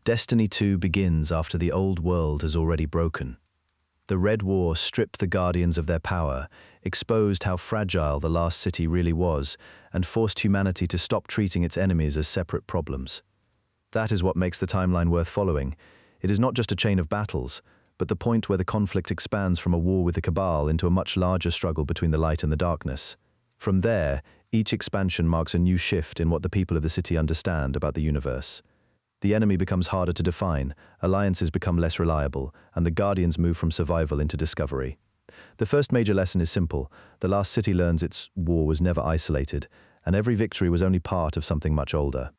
Destiny 2 begins after the old world has already broken. The Red War stripped the Guardians of their power, exposed how fragile the last city really was, and forced humanity to stop treating its enemies as separate problems. That is what makes the timeline worth following. It is not just a chain of battles, but the point where the conflict expands from a war with the Cabal into a much larger struggle between the light and the darkness. From there, each expansion marks a new shift in what the people of the city understand about the universe. The enemy becomes harder to define, alliances become less reliable, and the Guardians move from survival into discovery. The first major lesson is simple. The last city learns its war was never isolated, and every victory was only part of something much older.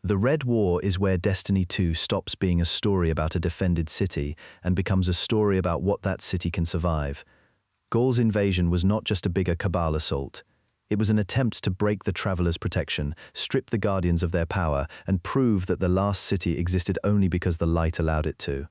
The Red War is where Destiny 2 stops being a story about a defended city and becomes a story about what that city can survive. Gaul's invasion was not just a bigger Cabal assault. It was an attempt to break the Travelers' protection, strip the Guardians of their power, and prove that the last city existed only because the light allowed it to.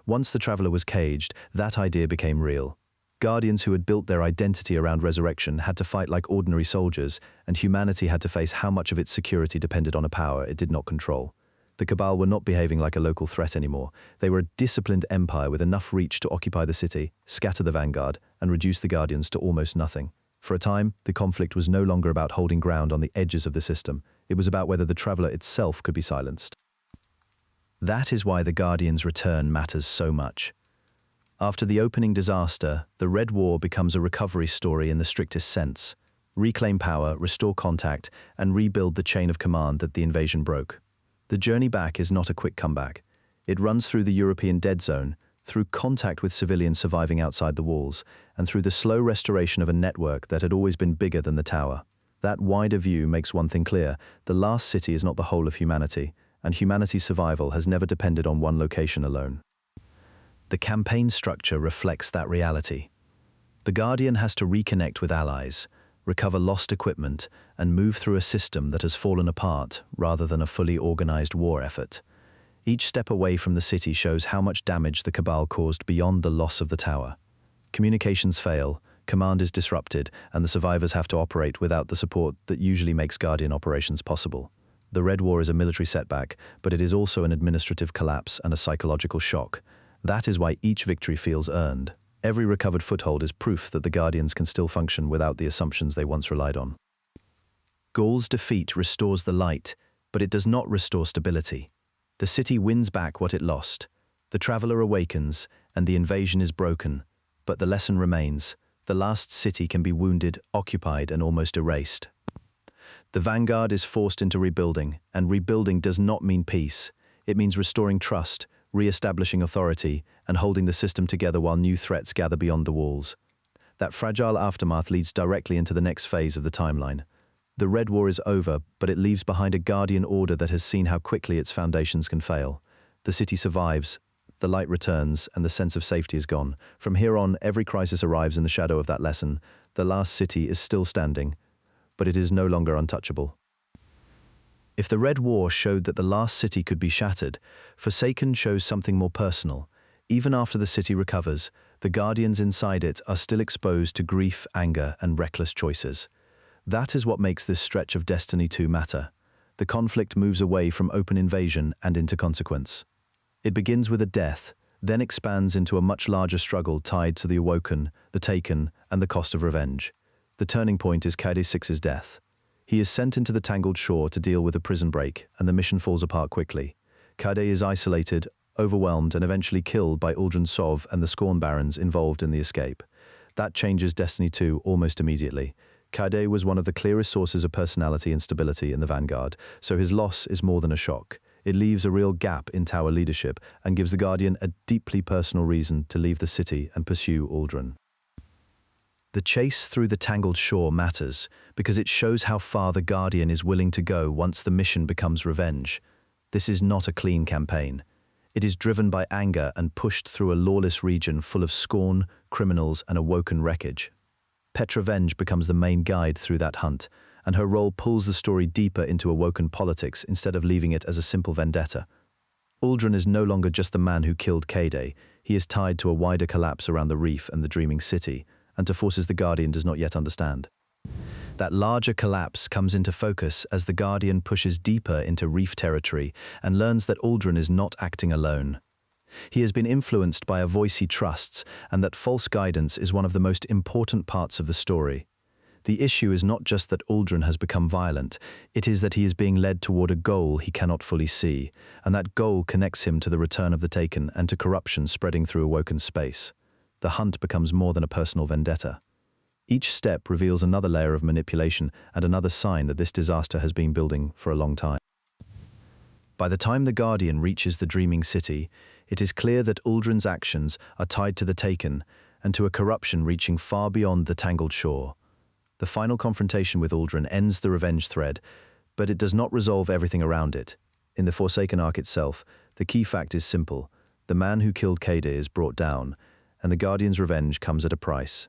Once the Traveler was caged, that idea became real. Guardians who had built their identity around resurrection had to fight like ordinary soldiers, and humanity had to face how much of its security depended on a power it did not control. The Cabal were not behaving like a local threat anymore. They were a disciplined empire with enough reach to occupy the city, scatter the vanguard, and reduce the Guardians to almost nothing. For a time, the conflict was no longer about holding ground on the edges of the system. It was about whether the Traveler itself could be silenced. That is why the Guardians' return matters so much. After the opening disaster, the Red War becomes a recovery story in the strictest sense. Reclaim power, restore contact, and rebuild the chain of command that the invasion broke. The journey back is not a quick comeback. It runs through the European dead zone, through contact with civilians surviving outside the walls, and through the slow restoration of a network that had always been bigger than the tower. That wider view makes one thing clear: the last city is not the whole of humanity, and humanity's survival has never depended on one location alone. The campaign structure reflects that reality. The Guardian has to reconnect with allies, recover lost equipment, and move through a system that has fallen apart rather than a fully organized war effort. Each step away from the city shows how much damage the Cabal caused beyond the loss of the tower. Communications fail, command is disrupted, and the survivors have to operate without the support that usually makes Guardian operations possible. The Red War is a military setback, but it is also an administrative collapse and a psychological shock. That is why each victory feels earned. Every recovered foothold is proof that the Guardians can still function without the assumptions they once relied on. Gaul's defeat restores the light, but it does not restore stability. The city wins back what it lost. The Traveler awakens, and the invasion is broken. But the lesson remains: the last city can be wounded, occupied, and almost erased. The vanguard is forced into rebuilding, and rebuilding does not mean peace. It means restoring trust, re-establishing authority, and holding the system together while new threats gather beyond the walls. That fragile aftermath leads directly into the next phase of the timeline. The Red War is over, but it leaves behind a Guardian order that has seen how quickly its foundations can fail. The city survives, the light returns, and the sense of safety is gone. From here on, every crisis arrives in the shadow of that lesson. The last city is still standing, but it is no longer untouchable. If the Red War showed that the last city could be shattered, Forsaken shows something more personal. Even after the city recovers, the Guardians inside it are still exposed to grief, anger, and reckless choices. That is what makes this stretch of Destiny 2 matter. The conflict moves away from open invasion and into consequence. It begins with a death, then expands into a much larger struggle tied to the Awoken, the Taken, and the cost of revenge. The turning point is Kaede 6's death. He is sent into the Tangled Shore to deal with a prison break, and the mission falls apart quickly. Kaede is isolated, overwhelmed, and eventually killed by Uldren Sov and the Scorn Barons involved in the escape. That changes Destiny 2 almost immediately. Kaede was one of the clearest sources of personality and stability in the Vanguard, so his loss is more than a shock. It leaves a real gap in tower leadership and gives the Guardian a deeply personal reason to leave the city and pursue Uldren. The chase through the Tangled Shore matters because it shows how far the Guardian is willing to go once the mission becomes revenge. This is not a clean campaign. It is driven by anger and pushed through a lawless region full of scorn, criminals, and awoken wreckage. Petravenge becomes the main guide through that hunt, and her role pulls the story deeper into awoken politics instead of leaving it as a simple vendetta. Uldren is no longer just the man who killed Kaede. He is tied to a wider collapse around the reef and the dreaming city, and to forces the Guardian does not yet understand. That larger collapse comes into focus as the Guardian pushes deeper into Reef territory and learns that Uldren is not acting alone. He has been influenced by a voice he trusts, and that false guidance is one of the most important parts of the story. The issue is not just that Uldren has become violent, it is that he is being led toward a goal he cannot fully see, and that goal connects him to the return of the Taken and to corruption spreading through awoken space. The hunt becomes more than a personal vendetta. Each step reveals another layer of manipulation and another sign that this disaster has been building for a long time. By the time the Guardian reaches the Dreaming City, it is clear that Uldren's actions are tied to the Taken and to a corruption reaching far beyond the Tangled Shore. The final confrontation with Uldren ends the revenge thread, but it does not resolve everything around it. In the Forsaken arc itself, the key fact is simple. The man who killed Kadir is brought down, and the Guardian's revenge comes at a price.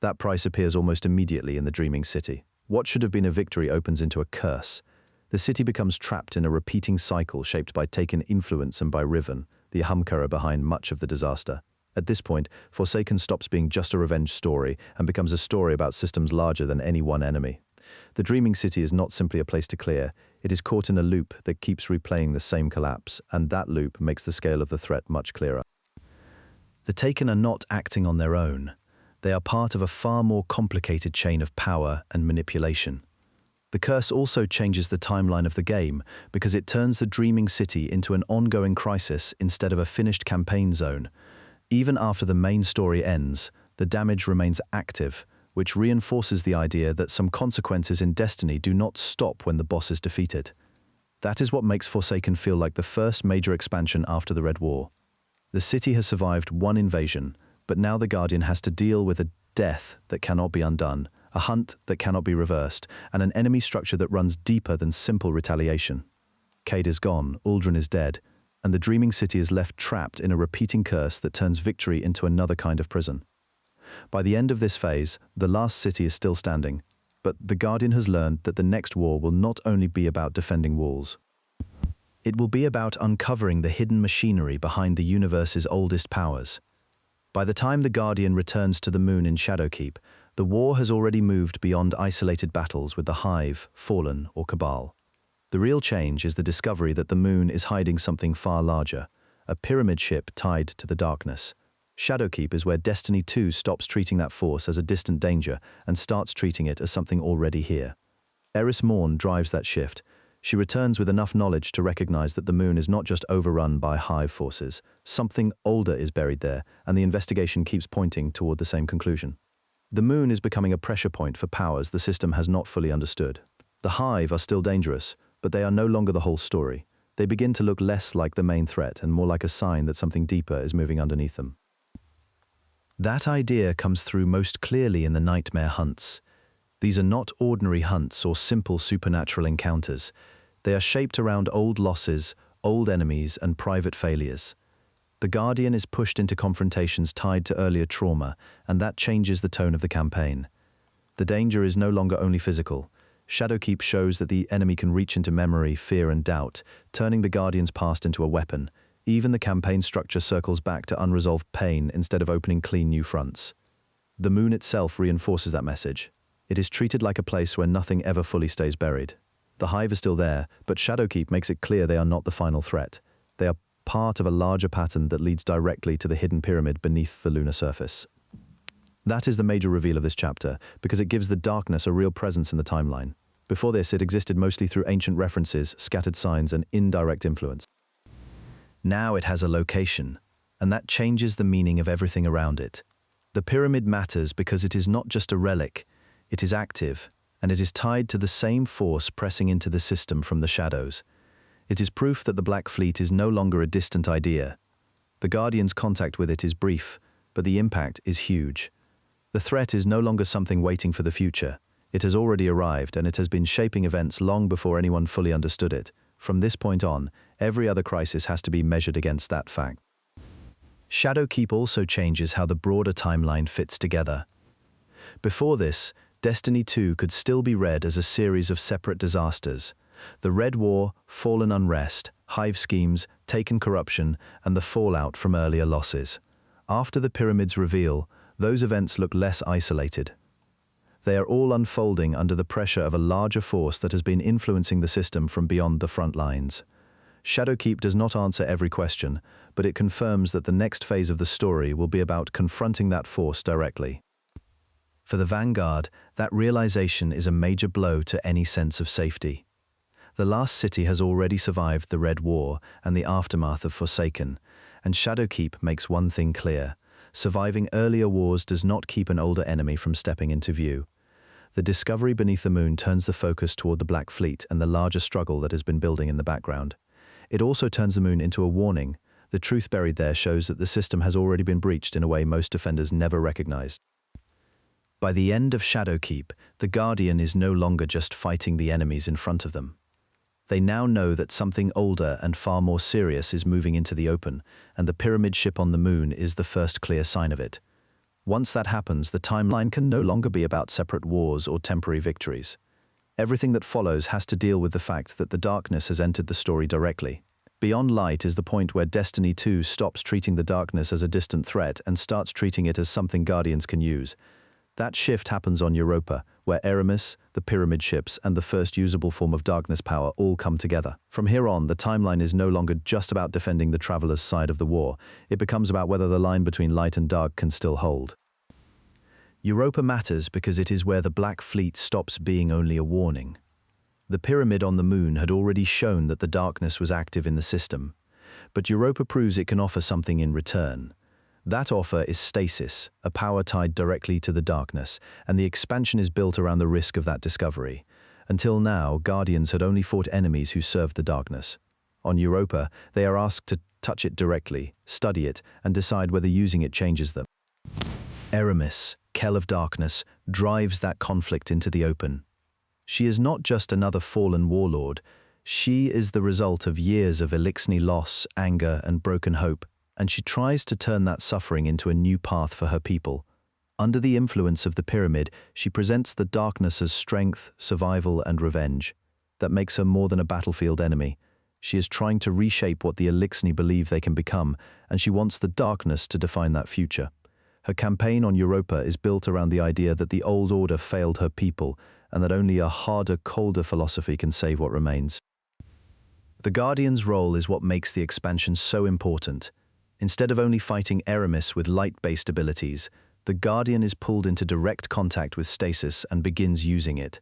That price appears almost immediately in the Dreaming City. What should have been a victory opens into a curse. The city becomes trapped in a repeating cycle shaped by Taken influence and by Riven, the Ahamkara behind much of the disaster. At this point, Forsaken stops being just a revenge story and becomes a story about systems larger than any one enemy. The Dreaming City is not simply a place to clear, it is caught in a loop that keeps replaying the same collapse, and that loop makes the scale of the threat much clearer. The Taken are not acting on their own. They are part of a far more complicated chain of power and manipulation. The curse also changes the timeline of the game because it turns the Dreaming City into an ongoing crisis instead of a finished campaign zone. Even after the main story ends, the damage remains active, which reinforces the idea that some consequences in Destiny do not stop when the boss is defeated. That is what makes Forsaken feel like the first major expansion after the Red War. The city has survived one invasion, but now the Guardian has to deal with a death that cannot be undone, a hunt that cannot be reversed, and an enemy structure that runs deeper than simple retaliation. Cade is gone, Uldren is dead, and the Dreaming City is left trapped in a repeating curse that turns victory into another kind of prison. By the end of this phase, the last city is still standing, but the Guardian has learned that the next war will not only be about defending walls. It will be about uncovering the hidden machinery behind the universe's oldest powers. By the time the Guardian returns to the moon in Shadowkeep, the war has already moved beyond isolated battles with the Hive, Fallen, or Cabal. The real change is the discovery that the moon is hiding something far larger, a pyramid ship tied to the darkness. Shadowkeep is where Destiny 2 stops treating that force as a distant danger and starts treating it as something already here. Eris Morn drives that shift. She returns with enough knowledge to recognize that the moon is not just overrun by Hive forces. Something older is buried there, and the investigation keeps pointing toward the same conclusion. The moon is becoming a pressure point for powers the system has not fully understood. The Hive are still dangerous, but they are no longer the whole story. They begin to look less like the main threat and more like a sign that something deeper is moving underneath them. That idea comes through most clearly in the Nightmare hunts. These are not ordinary hunts or simple supernatural encounters. They are shaped around old losses, old enemies, and private failures. The Guardian is pushed into confrontations tied to earlier trauma, and that changes the tone of the campaign. The danger is no longer only physical. Shadowkeep shows that the enemy can reach into memory, fear, and doubt, turning the Guardian's past into a weapon. Even the campaign structure circles back to unresolved pain instead of opening clean new fronts. The moon itself reinforces that message. It is treated like a place where nothing ever fully stays buried. The Hive is still there, but Shadowkeep makes it clear they are not the final threat. They are part of a larger pattern that leads directly to the hidden pyramid beneath the lunar surface. That is the major reveal of this chapter, because it gives the darkness a real presence in the timeline. Before this, it existed mostly through ancient references, scattered signs, and indirect influence. Now it has a location, and that changes the meaning of everything around it. The pyramid matters because it is not just a relic, it is active, and it is tied to the same force pressing into the system from the shadows. It is proof that the Black Fleet is no longer a distant idea. The Guardian's contact with it is brief, but the impact is huge. The threat is no longer something waiting for the future. It has already arrived, and it has been shaping events long before anyone fully understood it. From this point on, every other crisis has to be measured against that fact. Shadowkeep also changes how the broader timeline fits together. Before this, Destiny 2 could still be read as a series of separate disasters. The Red War, Fallen Unrest, Hive schemes, Taken corruption, and the fallout from earlier losses. After the Pyramid's reveal, those events look less isolated. They are all unfolding under the pressure of a larger force that has been influencing the system from beyond the front lines. Shadowkeep does not answer every question, but it confirms that the next phase of the story will be about confronting that force directly. For the Vanguard, that realization is a major blow to any sense of safety. The last city has already survived the Red War and the aftermath of Forsaken, and Shadowkeep makes one thing clear: surviving earlier wars does not keep an older enemy from stepping into view. The discovery beneath the moon turns the focus toward the Black Fleet and the larger struggle that has been building in the background. It also turns the moon into a warning. The truth buried there shows that the system has already been breached in a way most defenders never recognized. By the end of Shadowkeep, the Guardian is no longer just fighting the enemies in front of them. They now know that something older and far more serious is moving into the open, and the pyramid ship on the moon is the first clear sign of it. Once that happens, the timeline can no longer be about separate wars or temporary victories. Everything that follows has to deal with the fact that the darkness has entered the story directly. Beyond Light is the point where Destiny 2 stops treating the darkness as a distant threat and starts treating it as something Guardians can use. That shift happens on Europa, where Eramis, the pyramid ships, and the first usable form of darkness power all come together. From here on, the timeline is no longer just about defending the Traveler's side of the war. It becomes about whether the line between light and dark can still hold. Europa matters because it is where the Black Fleet stops being only a warning. The pyramid on the moon had already shown that the darkness was active in the system, but Europa proves it can offer something in return. That offer is stasis, a power tied directly to the darkness, and the expansion is built around the risk of that discovery. Until now, Guardians had only fought enemies who served the darkness. On Europa, they are asked to touch it directly, study it, and decide whether using it changes them. Eramis, Kell of Darkness, drives that conflict into the open. She is not just another fallen warlord. She is the result of years of Elixni loss, anger, and broken hope, and she tries to turn that suffering into a new path for her people. Under the influence of the pyramid, she presents the darkness as strength, survival, and revenge. That makes her more than a battlefield enemy. She is trying to reshape what the Elixni believe they can become, and she wants the darkness to define that future. Her campaign on Europa is built around the idea that the old order failed her people, and that only a harder, colder philosophy can save what remains. The Guardian's role is what makes the expansion so important. Instead of only fighting Eramis with light-based abilities, the Guardian is pulled into direct contact with stasis and begins using it.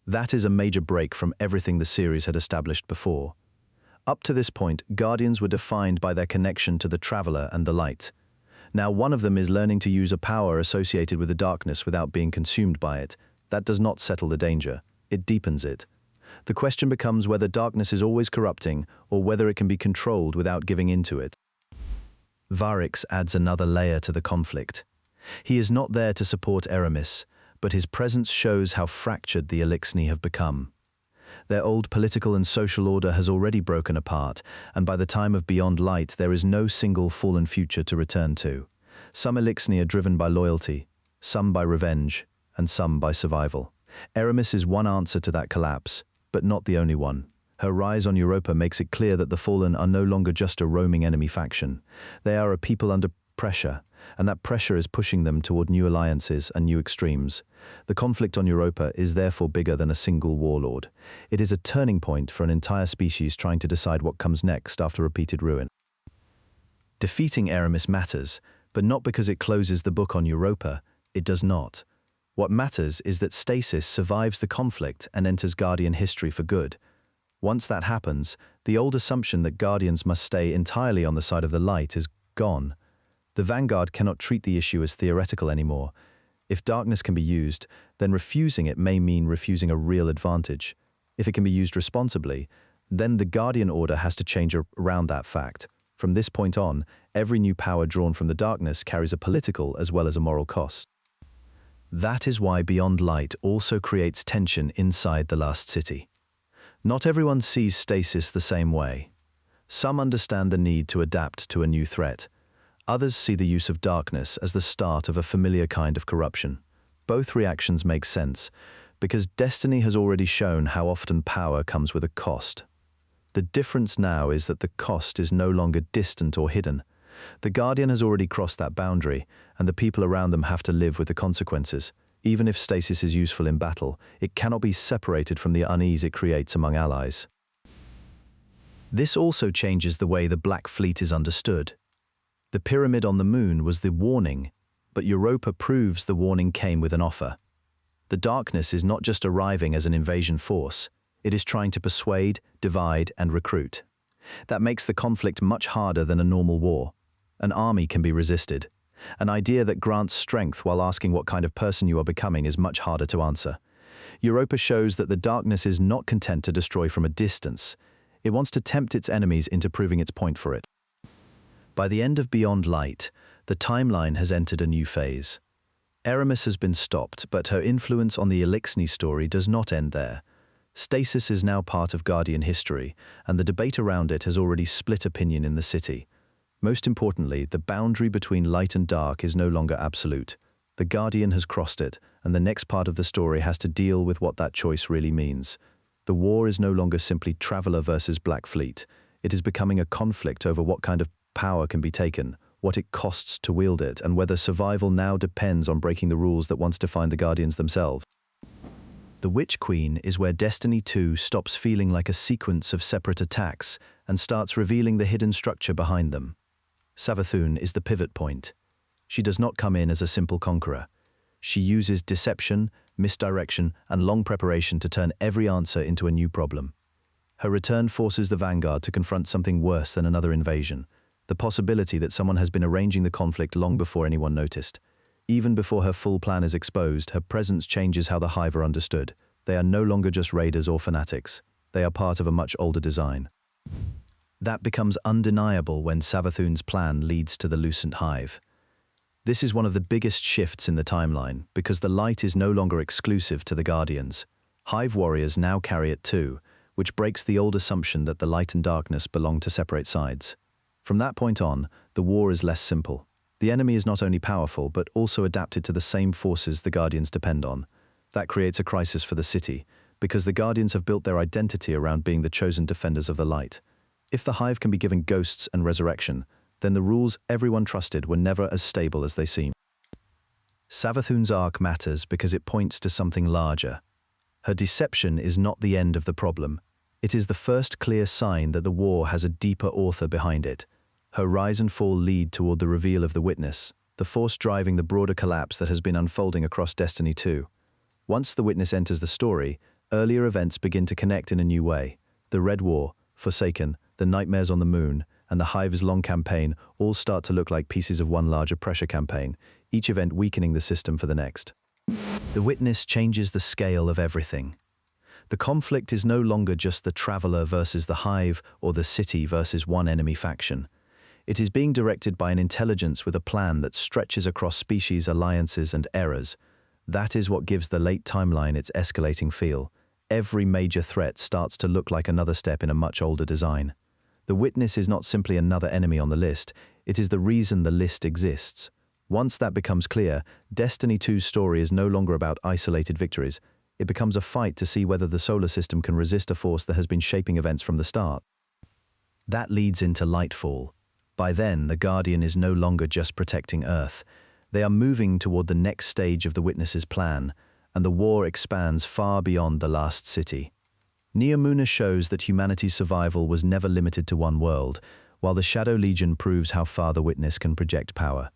That is a major break from everything the series had established before. Up to this point, Guardians were defined by their connection to the Traveler and the light. Now one of them is learning to use a power associated with the darkness without being consumed by it. That does not settle the danger, it deepens it. The question becomes whether darkness is always corrupting or whether it can be controlled without giving into it. Varix adds another layer to the conflict. He is not there to support Eramis, but his presence shows how fractured the Elixni have become. Their old political and social order has already broken apart, and by the time of Beyond Light there is no single fallen future to return to. Some Elixni are driven by loyalty, some by revenge, and some by survival. Eramis is one answer to that collapse, but not the only one. Her rise on Europa makes it clear that the Fallen are no longer just a roaming enemy faction. They are a people under pressure, and that pressure is pushing them toward new alliances and new extremes. The conflict on Europa is therefore bigger than a single warlord. It is a turning point for an entire species trying to decide what comes next after repeated ruin. Defeating Eramis matters, but not because it closes the book on Europa. It does not. What matters is that Stasis survives the conflict and enters Guardian history for good. Once that happens, the old assumption that Guardians must stay entirely on the side of the light is gone. The Vanguard cannot treat the issue as theoretical anymore. If darkness can be used, then refusing it may mean refusing a real advantage. If it can be used responsibly, then the Guardian Order has to change around that fact. From this point on, every new power drawn from the darkness carries a political as well as a moral cost. That is why Beyond Light also creates tension inside the Last City. Not everyone sees Stasis the same way. Some understand the need to adapt to a new threat. Others see the use of darkness as the start of a familiar kind of corruption. Both reactions make sense, because Destiny has already shown how often power comes with a cost. The difference now is that the cost is no longer distant or hidden. The Guardian has already crossed that boundary, and the people around them have to live with the consequences. Even if stasis is useful in battle, it cannot be separated from the unease it creates among allies. This also changes the way the Black Fleet is understood. The pyramid on the moon was the warning, but Europa proves the warning came with an offer. The darkness is not just arriving as an invasion force, it is trying to persuade, divide, and recruit. That makes the conflict much harder than a normal war. An army can be resisted. An idea that grants strength while asking what kind of person you are becoming is much harder to answer. Europa shows that the darkness is not content to destroy from a distance. It wants to tempt its enemies into proving its point for it. By the end of Beyond Light, the timeline has entered a new phase. Eramis has been stopped, but her influence on the Elixni story does not end there. Stasis is now part of Guardian history, and the debate around it has already split opinion in the city. Most importantly, the boundary between light and dark is no longer absolute. The Guardian has crossed it, and the next part of the story has to deal with what that choice really means. The war is no longer simply Traveler versus Black Fleet. It is becoming a conflict over what kind of power can be taken, what it costs to wield it, and whether survival now depends on breaking the rules that once defined the Guardians themselves. The Witch Queen is where Destiny 2 stops feeling like a sequence of separate attacks and starts revealing the hidden structure behind them. Savathun is the pivot point. She does not come in as a simple conqueror. She uses deception, misdirection, and long preparation to turn every answer into a new problem. Her return forces the Vanguard to confront something worse than another invasion, the possibility that someone has been arranging the conflict long before anyone noticed. Even before her full plan is exposed, her presence changes how the Hive are understood. They are no longer just raiders or fanatics. They are part of a much older design. That becomes undeniable when Savathun's plan leads to the Lucent Hive. This is one of the biggest shifts in the timeline, because the light is no longer exclusive to the Guardians. Hive warriors now carry it too, which breaks the old assumption that the light and darkness belong to separate sides. From that point on, the war is less simple. The enemy is not only powerful, but also adapted to the same forces the Guardians depend on. That creates a crisis for the city, because the Guardians have built their identity around being the chosen defenders of the light. If the Hive can be given ghosts and resurrection, then the rules everyone trusted were never as stable as they seem. Savathun's arc matters because it points to something larger. Her deception is not the end of the problem. It is the first clear sign that the war has a deeper author behind it. Her rise and fall lead toward the reveal of the Witness, the force driving the broader collapse that has been unfolding across Destiny 2. Once the Witness enters the story, earlier events begin to connect in a new way. The Red War, Forsaken, the Nightmares on the Moon, and the Hive's long campaign all start to look like pieces of one larger pressure campaign, each event weakening the system for the next. The Witness changes the scale of everything. The conflict is no longer just the Traveler versus the Hive or the city versus one enemy faction. It is being directed by an intelligence with a plan that stretches across species, alliances, and eras. That is what gives the late timeline its escalating feel. Every major threat starts to look like another step in a much older design. The Witness is not simply another enemy on the list, it is the reason the list exists. Once that becomes clear, Destiny 2's story is no longer about isolated victories. It becomes a fight to see whether the solar system can resist a force that has been shaping events from the start. That leads into Lightfall. By then, the Guardian is no longer just protecting Earth. They are moving toward the next stage of the Witness's plan, and the war expands far beyond the last city. Neomuna shows that humanity's survival was never limited to one world, while the Shadow Legion proves how far the Witness can project power.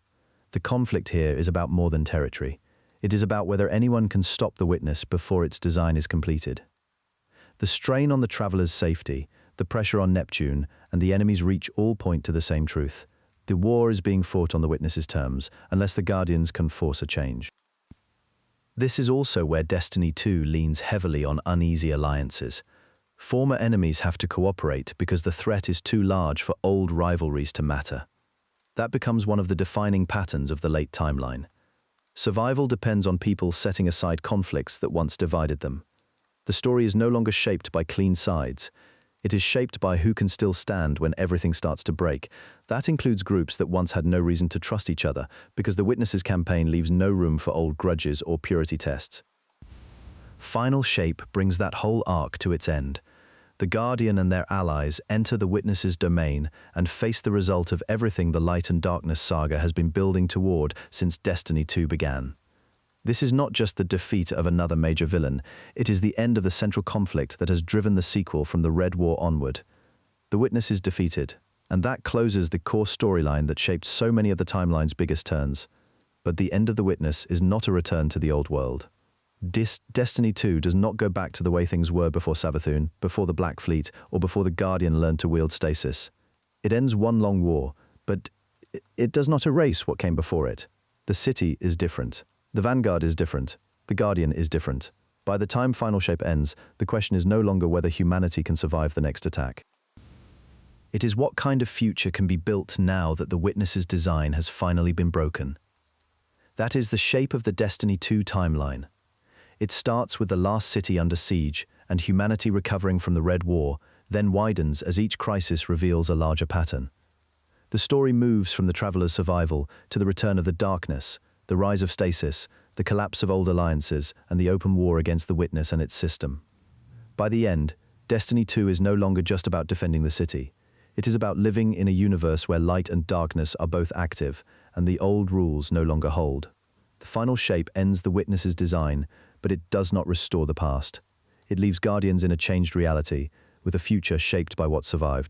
The conflict here is about more than territory. It is about whether anyone can stop the Witness before its design is completed. The strain on the Traveler's safety, the pressure on Neptune, and the enemy's reach all point to the same truth. The war is being fought on the Witness's terms, unless the Guardians can force a change. This is also where Destiny 2 leans heavily on uneasy alliances. Former enemies have to cooperate because the threat is too large for old rivalries to matter. That becomes one of the defining patterns of the late timeline. Survival depends on people setting aside conflicts that once divided them. The story is no longer shaped by clean sides. It is shaped by who can still stand when everything starts to break. That includes groups that once had no reason to trust each other, because the Witness's campaign leaves no room for old grudges or purity tests. Final Shape brings that whole arc to its end. The Guardian and their allies enter the Witness's domain and face the result of everything the Light and Darkness saga has been building toward since Destiny 2 began. This is not just the defeat of another major villain, it is the end of the central conflict that has driven the sequel from the Red War onward. The Witness is defeated, and that closes the core storyline that shaped so many of the timeline's biggest turns. But the end of the Witness is not a return to the old world. Destiny 2 does not go back to the way things were before Savathûn, before the Black Fleet, or before the Guardian learned to wield stasis. It ends one long war, but it does not erase what came before it. The city is different. The Vanguard is different. The Guardian is different. By the time Final Shape ends, the question is no longer whether humanity can survive the next attack. It is what kind of future can be built now that the Witness's design has finally been broken. That is the shape of the Destiny 2 timeline. It starts with the last city under siege and humanity recovering from the Red War, then widens as each crisis reveals a larger pattern. The story moves from the Traveler's survival to the return of the darkness, the rise of stasis, the collapse of old alliances, and the open war against the Witness and its system. By the end, Destiny 2 is no longer just about defending the city. It is about living in a universe where light and darkness are both active, and the old rules no longer hold. The Final Shape ends the Witness's design, but it does not restore the past. It leaves Guardians in a changed reality, with a future shaped by what survived.